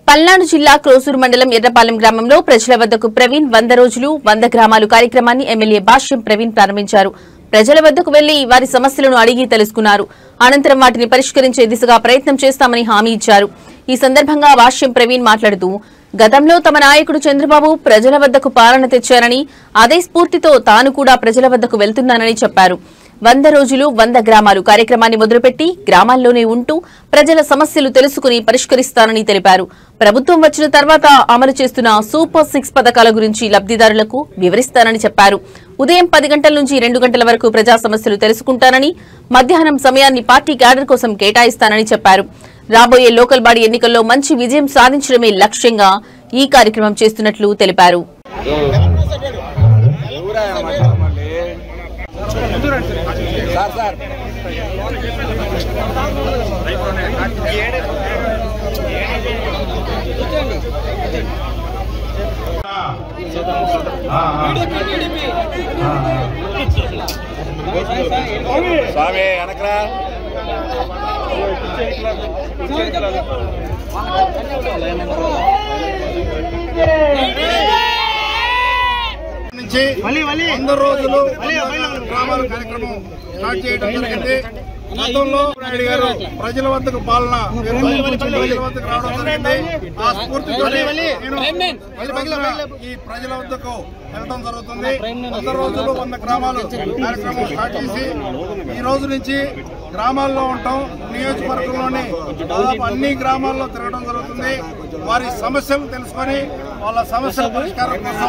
పల్నాడు జిల్లా క్రోసూరు మండలం ఎర్రపాలెం గ్రామంలో ప్రజల వద్దకు ప్రవీణ్ 100 రోజులు 100 గ్రామాలు కార్యక్రమాన్ని ఎమ్మెల్యే భాష్యం ప్రవీణ్ ప్రారంభించారు. ప్రజల వద్దకు వెళ్లి వారి సమస్యలను అడిగి తెలుసుకున్నారు. అనంతరం వాటిని పరిష్కరించే దిశగా ప్రయత్నం చేస్తామని హామీ ఇచ్చారు. ఈ సందర్భంగా భాష్యం ప్రవీణ్ మాట్లాడుతూ గతంలో తమ నాయకుడు చంద్రబాబు ప్రజల వద్దకు పాలన తెచ్చారని అదే స్ఫూర్తితో తాను కూడా ప్రజల వద్దకు వెళ్తున్నానని చెప్పారు. 100 రోజులు 100 గ్రామాలు కార్యక్రమాన్ని మొదలుపెట్టి గ్రామాల్లోనే ఉంటూ ప్రజల సమస్యలు తెలుసుకుని పరిష్కరిస్తానని తెలిపారు. ప్రభుత్వం వచ్చిన తర్వాత అమలు చేస్తున్న సూపర్ 6 పథకాల గురించి లబ్దిదారులకు వివరిస్తానని చెప్పారు. ఉదయం 10 గంటల నుంచి 2 గంటల వరకు ప్రజా సమస్యలు తెలుసుకుంటానని, మధ్యాహ్నం సమయాన్ని పార్టీ క్యాడర్ కోసం కేటాయిస్తానని చెప్పారు. రాబోయే లోకల్ బాడీ ఎన్నికల్లో మంచి విజయం సాధించడమే లక్ష్యంగా ఈ కార్యక్రమం చేస్తున్నట్లు తెలిపారు. స్వామి వెనకరా నుంచి 100 రోజులు గ్రామాల కార్యక్రమం స్టార్ట్ చేయడం జరిగింది. గతంలో నాయుడు గారు ప్రజల వద్దకు పాలన ప్రజల వద్దకు రావడం జరిగింది. ఆ స్ఫూర్తితో ఈ ప్రజల వద్దకు వెళ్ళడం జరుగుతుంది. 100 రోజులు 100 గ్రామాలు కార్యక్రమం స్టార్ట్ చేసి ఈ రోజు నుంచి గ్రామాల్లో ఉంటాం. నియోజకవర్గంలోని దాదాపు అన్ని గ్రామాల్లో తిరగడం జరుగుతుంది. వారి సమస్యలు తెలుసుకొని వాళ్ళ సమస్యల పరిష్కారం కోసం